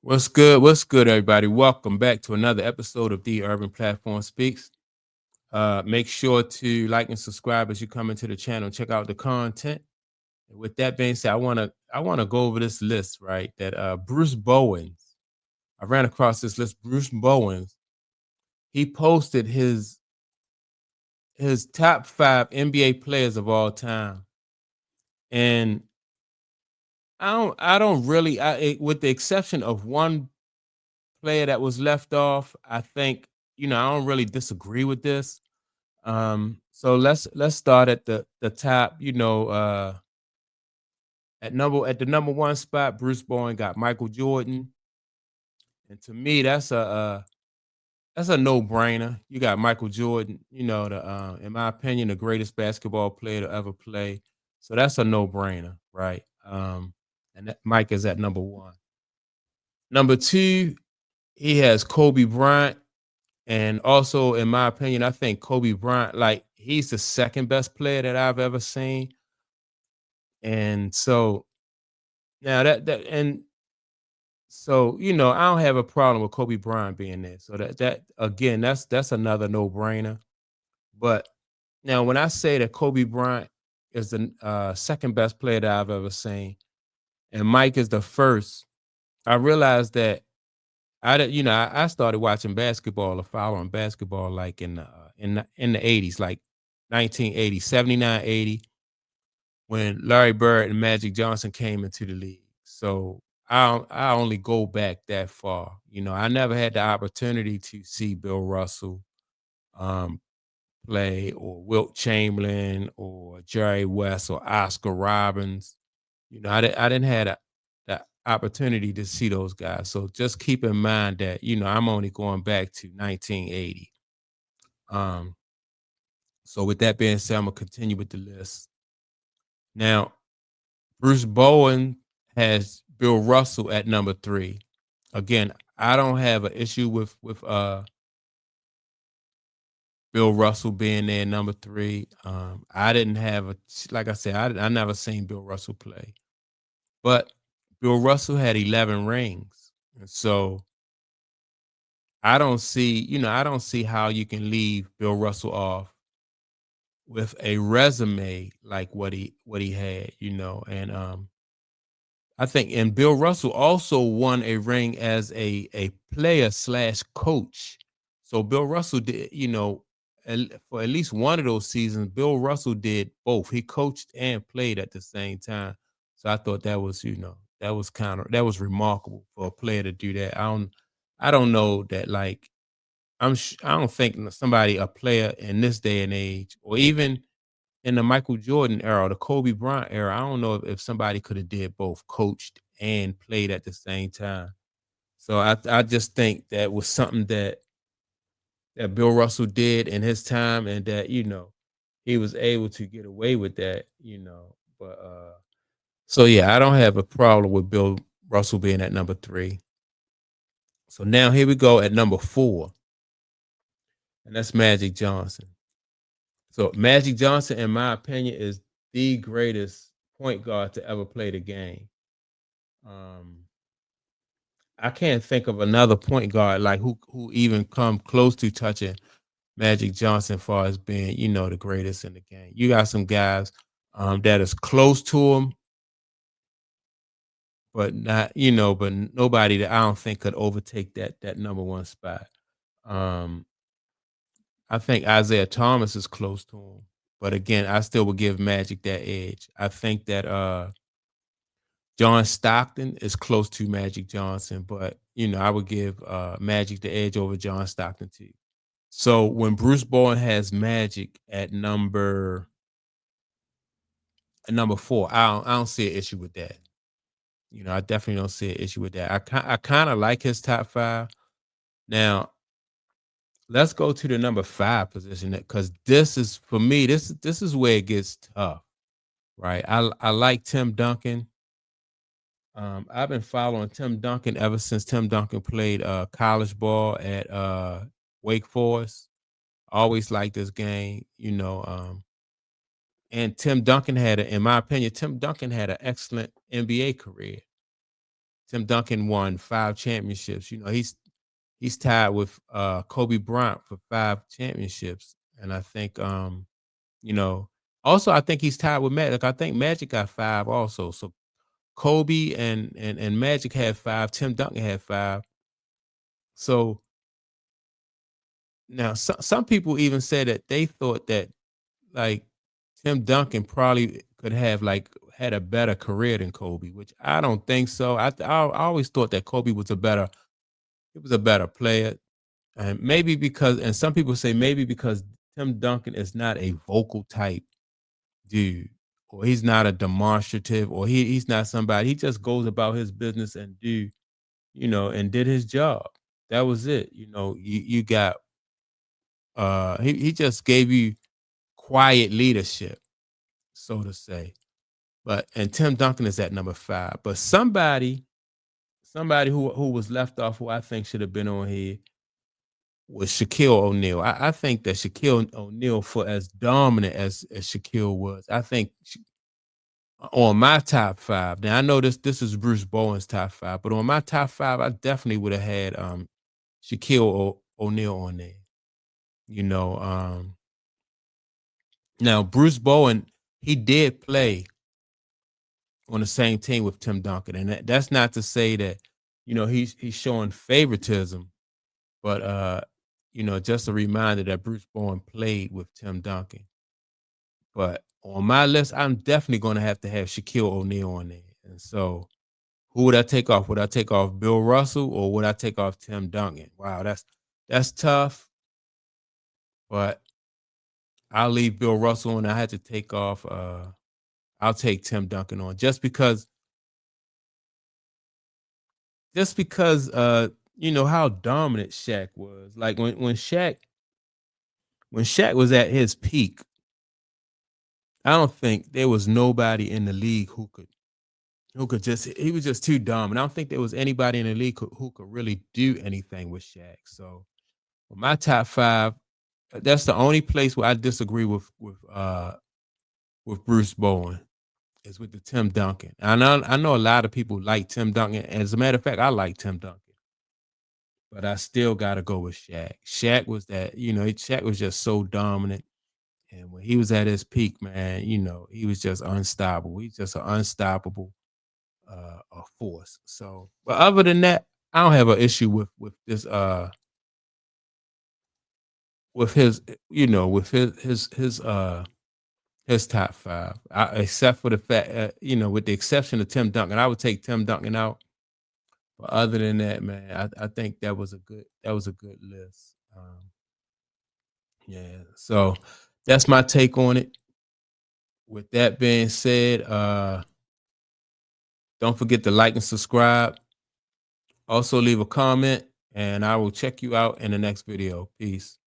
What's good? What's good, everybody? Welcome back to another episode of The Urban Platform Speaks. Make sure to like and subscribe as you come into the channel. Check out the content. And with that being said, I wanna go over this list, right? That Bruce Bowens. I ran across this list. Bruce Bowens. He posted his top five NBA players of all time, and I don't really, with the exception of one player that was left off. I think I don't really disagree with this. So let's start at the top. At the number one spot, Bruce Bowen got Michael Jordan, and to me, that's a no brainer. You got Michael Jordan. The in my opinion, the greatest basketball player to ever play. So that's a no brainer, right? And Mike is at number one. Number two, he has Kobe Bryant. And also, in my opinion, I think Kobe Bryant, like he's the second best player that I've ever seen. And so now that and so I don't have a problem with Kobe Bryant being there. So that again, that's another no brainer. But now, when I say that Kobe Bryant is the second best player that I've ever seen, and Mike is the first, I realized that I started watching basketball or following basketball like in the 80s, like 1980, 79, 80, when Larry Bird and Magic Johnson came into the league. So I only go back that far. I never had the opportunity to see Bill Russell um, play, or Wilt Chamberlain, or Jerry West, or Oscar Robbins. I didn't have the opportunity to see those guys. So just keep in mind that I'm only going back to 1980. Um, so with that being said, I'm gonna continue with the list. Now, Bruce Bowen has Bill Russell at number three. Again, I don't have an issue with Bill Russell being there number three. I didn't have like I said, I never seen Bill Russell play, but Bill Russell had 11 rings, and so I don't see how you can leave Bill Russell off with a resume like what he had. And I think, and Bill Russell also won a ring as a player slash coach. So Bill Russell did, for at least one of those seasons, Bill Russell did both. He coached and played at the same time. So I thought that was remarkable for a player to do that. I don't know that, like, I don't think a player in this day and age, or even in the Michael Jordan era, the Kobe Bryant era, I don't know if somebody could have did both, coached and played at the same time. So I just think that was something that Bill Russell did in his time, and that he was able to get away with that. But so yeah, I don't have a problem with Bill Russell being at number three. So now here we go at number four, and that's Magic Johnson. So Magic Johnson, in my opinion, is the greatest point guard to ever play the game. Um, I can't think of another point guard like who even come close to touching Magic Johnson, far as being the greatest in the game. You got some guys that is close to him, but not but nobody that I don't think could overtake that number one spot. Um, I think Isaiah Thomas is close to him, but again, I still would give Magic that edge. I think that John Stockton is close to Magic Johnson, but I would give Magic the edge over John Stockton too. So when Bruce Bowen has Magic at number four, I don't see an issue with that. I definitely don't see an issue with that. I kind of like his top five. Now let's go to the number five position, because this is, for me, this is where it gets tough, right? I like Tim Duncan. I've been following Tim Duncan ever since Tim Duncan played college ball at Wake Forest. Always liked this game. And in my opinion, Tim Duncan had an excellent NBA career. Tim Duncan won 5 championships. You know, he's tied with Kobe Bryant for 5 championships. And I think you know, also I think he's tied with Magic. I think Magic got 5 also. So Kobe and Magic had 5, Tim Duncan had 5. So now some people even said that they thought that like Tim Duncan probably could have like had a better career than Kobe, which I don't think so. I always thought that Kobe was a better player. And maybe because, and some people say maybe because Tim Duncan is not a vocal type dude, or he's not a demonstrative, or he's not somebody. He just goes about his business and and did his job. That was it. You got he just gave you quiet leadership, so to say. But and Tim Duncan is at number 5. But somebody who was left off, who I think should have been on here, was Shaquille O'Neal. I think that Shaquille O'Neal, for as dominant as Shaquille was, I think on my top 5. Now I know this is Bruce Bowen's top 5, but on my top 5, I definitely would have had Shaquille O'Neal on there. You know, now Bruce Bowen, he did play on the same team with Tim Duncan, and that's not to say that he's showing favoritism, but just a reminder that Bruce Bowen played with Tim Duncan. But on my list, I'm definitely going to have Shaquille O'Neal on there. And so, who would I take off? Would I take off Bill Russell or would I take off Tim Duncan? Wow, that's tough, but I'll leave Bill Russell and I had to take off. I'll take Tim Duncan on just because you know how dominant Shaq was. Like when Shaq was at his peak, I don't think there was nobody in the league who could just he was just too dominant. I don't think there was anybody in the league who could really do anything with Shaq. So with my top 5, that's the only place where I disagree with Bruce Bowen is with the Tim Duncan. I know a lot of people like Tim Duncan. As a matter of fact, I like Tim Duncan. But I still gotta go with Shaq. Shaq was Shaq was just so dominant. And when he was at his peak, man, he was just unstoppable. He's just an unstoppable force. So, but other than that, I don't have an issue with this with his with his top 5. Except for the fact with the exception of Tim Duncan, I would take Tim Duncan out. But other than that, man, I think that was a good list. Yeah. So that's my take on it. With that being said, don't forget to like and subscribe. Also leave a comment and I will check you out in the next video. Peace.